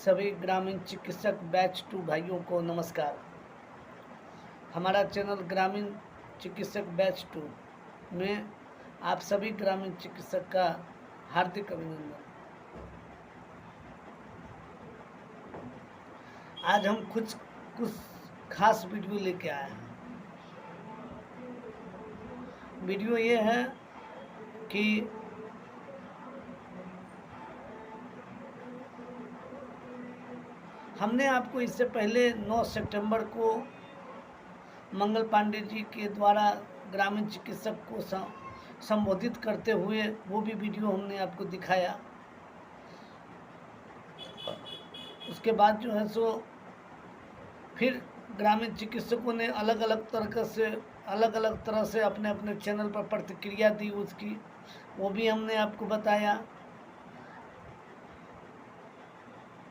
सभी ग्रामीण चिकित्सक बैच 2 भाइयों को नमस्कार। हमारा चैनल ग्रामीण चिकित्सक बैच 2 में आप सभी ग्रामीण चिकित्सक का हार्दिक अभिनंदन। आज हम कुछ खास वीडियो लेके आए हैं। वीडियो ये है कि हमने आपको इससे पहले 9 सितंबर को मंगल पांडे जी के द्वारा ग्रामीण चिकित्सक को संबोधित करते हुए वो भी वीडियो हमने आपको दिखाया। उसके बाद जो है सो फिर ग्रामीण चिकित्सकों ने अलग अलग तरह से अपने अपने चैनल पर प्रतिक्रिया दी, उसकी वो भी हमने आपको बताया।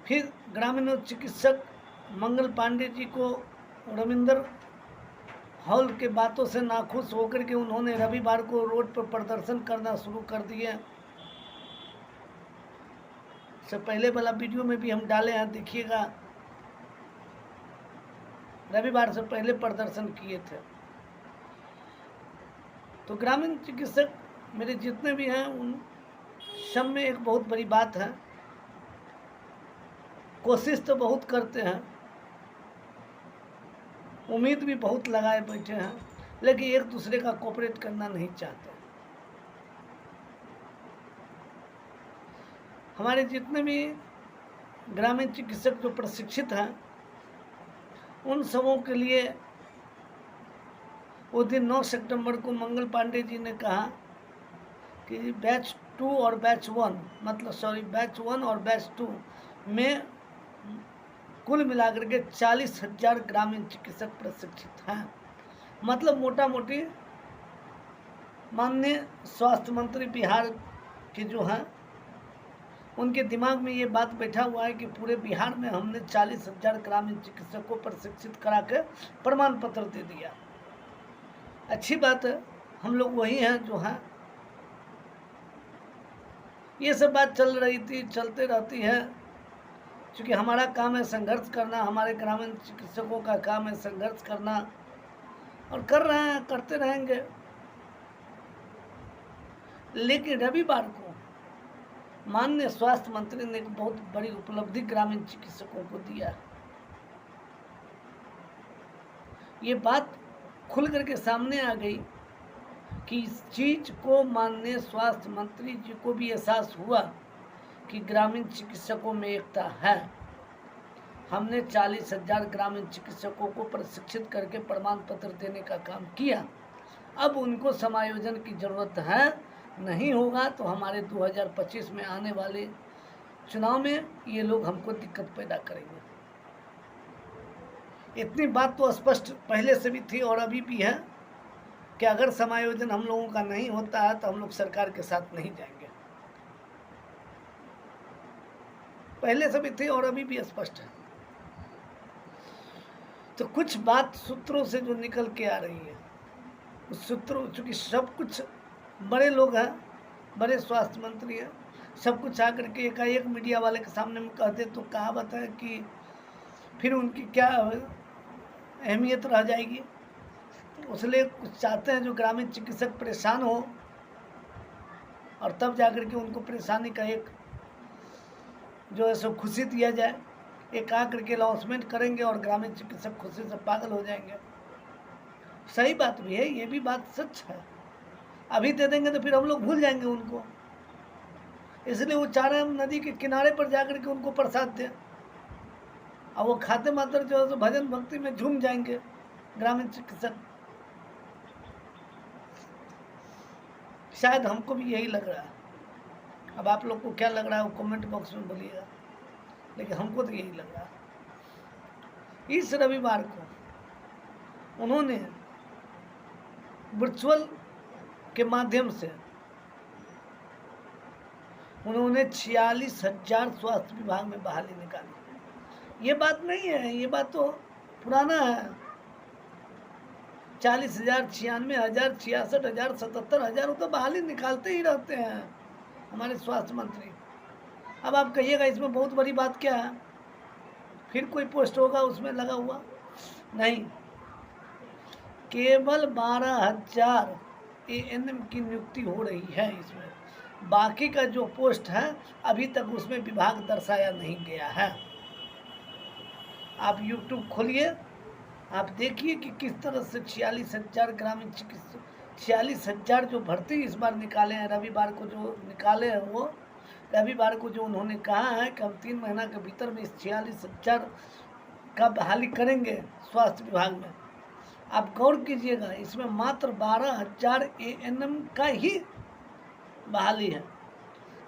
फिर ग्रामीण चिकित्सक मंगल पांडे जी को रविंदर हॉल के बातों से नाखुश होकर के उन्होंने रविवार को रोड पर प्रदर्शन करना शुरू कर दिया। इससे पहले वाला वीडियो में भी हम डाले हैं, देखिएगा। रविवार से पहले प्रदर्शन किए थे। तो ग्रामीण चिकित्सक मेरे जितने भी हैं उन सब में एक बहुत बड़ी बात है, कोशिश तो बहुत करते हैं, उम्मीद भी बहुत लगाए बैठे हैं, लेकिन एक दूसरे का कोऑपरेट करना नहीं चाहते। हमारे जितने भी ग्रामीण चिकित्सक जो प्रशिक्षित हैं उन सबों के लिए उस दिन 9 सितंबर को मंगल पांडे जी ने कहा कि बैच 2 और बैच 1 बैच 1 और बैच 2 में कुल मिलाकर के 40,000 ग्रामीण चिकित्सक प्रशिक्षित हैं। मतलब मोटा मोटी माननीय स्वास्थ्य मंत्री बिहार के जो हैं उनके दिमाग में ये बात बैठा हुआ है कि पूरे बिहार में हमने 40,000 ग्रामीण चिकित्सकों को प्रशिक्षित करा के प्रमाण पत्र दे दिया। अच्छी बात है, हम लोग वही हैं जो हैं। ये सब बात चलते रहती है, क्योंकि हमारा काम है संघर्ष करना, हमारे ग्रामीण चिकित्सकों का काम है संघर्ष करना, और कर रहे हैं, करते रहेंगे। लेकिन रविवार को माननीय स्वास्थ्य मंत्री ने एक बहुत बड़ी उपलब्धि ग्रामीण चिकित्सकों को दिया। ये बात खुल करके सामने आ गई कि इस चीज को माननीय स्वास्थ्य मंत्री जी को भी एहसास हुआ कि ग्रामीण चिकित्सकों में एकता है। हमने 40,000 ग्रामीण चिकित्सकों को प्रशिक्षित करके प्रमाण पत्र देने का काम किया। अब उनको समायोजन की जरूरत है, नहीं होगा तो हमारे 2025 में आने वाले चुनाव में ये लोग हमको दिक्कत पैदा करेंगे। इतनी बात तो स्पष्ट पहले से भी थी और अभी भी है कि अगर समायोजन हम लोगों का नहीं होता है तो हम लोग सरकार के साथ नहीं जाएंगे। पहले से भी थी और अभी भी स्पष्ट है। तो कुछ बात सूत्रों से जो निकल के आ रही है, उस सूत्रों, चूंकि सब कुछ बड़े लोग हैं, बड़े स्वास्थ्य मंत्री हैं, सब कुछ आकर के एकाएक मीडिया वाले के सामने में कहते तो कहावत है कि फिर उनकी क्या अहमियत रह जाएगी। इसलिए कुछ चाहते हैं जो ग्रामीण चिकित्सक परेशान हो और तब जाकर के उनको परेशानी का एक जो है सो खुशी दिया जाए। एक आकर के अनाउंसमेंट करेंगे और ग्रामीण चिकित्सक खुशी से पागल हो जाएंगे। सही बात भी है, ये भी बात सच है। अभी दे देंगे तो फिर हम लोग भूल जाएंगे उनको, इसलिए वो चाह रहे हैं हम नदी के किनारे पर जाकर के उनको प्रसाद दें, और वो खाते मात्र जो है तो भजन भक्ति में झूम जाएंगे ग्रामीण चिकित्सक। शायद हमको भी यही लग रहा है। अब आप लोग को क्या लग रहा है वो कमेंट बॉक्स में बोलिएगा, लेकिन हमको तो यही लग रहा है। इस रविवार को उन्होंने वर्चुअल के माध्यम से उन्होंने 46,000 स्वास्थ्य विभाग में बहाली निकाली। ये बात नहीं है, ये बात तो पुराना है। 40,000, 96,000, 66,000, 77,000 वो तो बहाली निकालते ही रहते हैं हमारे स्वास्थ्य मंत्री। अब आप कहिएगा इसमें बहुत बड़ी बात क्या है? फिर कोई पोस्ट होगा उसमें लगा हुआ नहीं, केवल 12,000 ANM की नियुक्ति हो रही है इसमें। बाकी का जो पोस्ट है अभी तक उसमें विभाग दर्शाया नहीं गया है। आप YouTube खोलिए, आप देखिए कि किस तरह से 46,000 ग्रामीण चिकित्सक, 46,000 जो भर्ती इस बार निकाले हैं, रविवार को जो निकाले हैं, वो रविवार को जो उन्होंने कहा है कि हम 3 महीना के भीतर में इस 46,000 का बहाली करेंगे स्वास्थ्य विभाग में। आप गौर कीजिएगा, इसमें मात्र 12,000 ANM का ही बहाली है।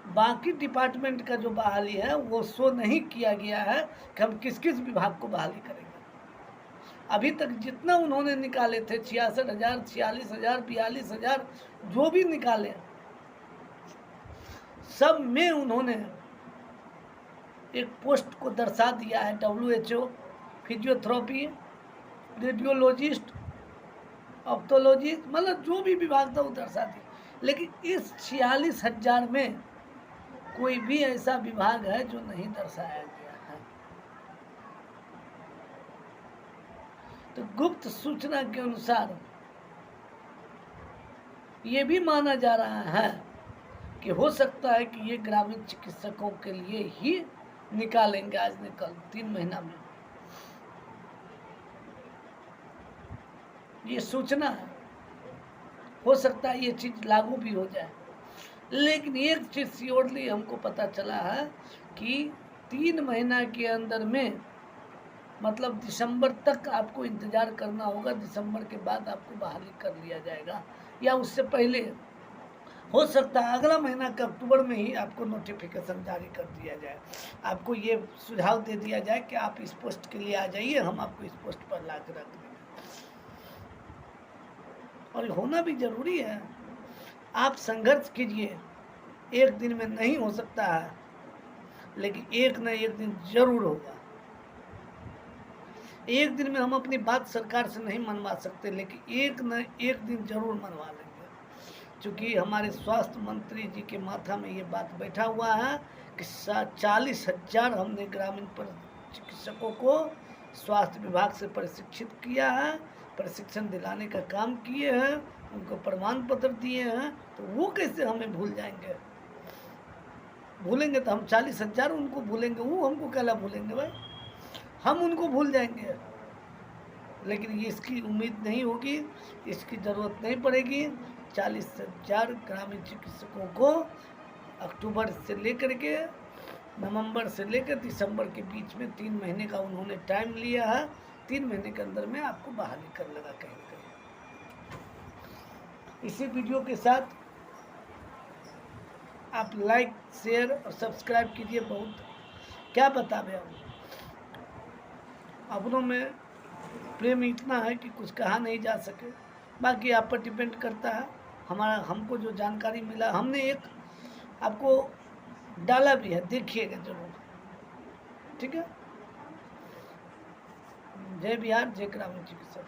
बाकी डिपार्टमेंट का जो बहाली है वो शो नहीं किया गया है कि हम किस किस विभाग को बहाली करेंगे। अभी तक जितना उन्होंने निकाले थे 66,000, 46,000, 42,000 जो भी निकाले, सब में उन्होंने एक पोस्ट को दर्शा दिया है। WHO, फिजियोथेरेपी, रेडियोलॉजिस्ट, ऑप्थोलॉजिस्ट, मतलब जो भी विभाग था वो दर्शा दिया। लेकिन इस 46,000 में कोई भी ऐसा विभाग है जो नहीं दर्शाया गया है। तो गुप्त सूचना के अनुसार ये भी माना जा रहा है कि हो सकता है कि ये ग्रामीण चिकित्सकों के लिए ही निकालेंगे आज न कल, 3 महीना में। ये सूचना है, हो सकता है ये चीज़ लागू भी हो जाए। लेकिन एक चीज़ श्योरली हमको पता चला है कि 3 महीना के अंदर में, मतलब दिसंबर तक आपको इंतज़ार करना होगा। दिसंबर के बाद आपको बहाली कर लिया जाएगा, या उससे पहले हो सकता है अगला महीना के अक्टूबर में ही आपको नोटिफिकेशन जारी कर दिया जाए। आपको ये सुझाव दे दिया जाए कि आप इस पोस्ट के लिए आ जाइए, हम आपको इस पोस्ट पर ला के रख देंगे। और होना भी जरूरी है। आप संघर्ष कीजिए, एक दिन में नहीं हो सकता है, लेकिन एक न एक दिन जरूर होगा। एक दिन में हम अपनी बात सरकार से नहीं मनवा सकते, लेकिन एक न एक दिन जरूर मनवा लेंगे। क्योंकि हमारे स्वास्थ्य मंत्री जी के माथा में ये बात बैठा हुआ है कि 40,000 हमने ग्रामीण चिकित्सकों को स्वास्थ्य विभाग से प्रशिक्षित किया है, प्रशिक्षण दिलाने का काम किए हैं, उनको प्रमाण पत्र दिए हैं। तो वो कैसे हमें भूल जाएंगे? भूलेंगे तो हम 40,000 उनको भूलेंगे, वो हमको कैला भूलेंगे भाई? हम उनको भूल जाएंगे। लेकिन ये इसकी उम्मीद नहीं होगी, इसकी ज़रूरत नहीं पड़ेगी। 40,000 ग्रामीण चिकित्सकों को अक्टूबर से लेकर के नवंबर से लेकर दिसंबर के बीच में 3 महीने का उन्होंने टाइम लिया है। 3 महीने के अंदर में आपको बहाली कर लगा कहीं ना कहीं। इसी वीडियो के साथ आप लाइक, शेयर और सब्सक्राइब कीजिए। बहुत क्या बतावे, हम अपनों में प्रेम इतना है कि कुछ कहा नहीं जा सके। बाकी आप पर डिपेंड करता है। हमको जो जानकारी मिला, हमने एक आपको डाला भी है, देखिएगा जरूर। ठीक है। जय बिहार, जय ग्रामीण चिकित्सक।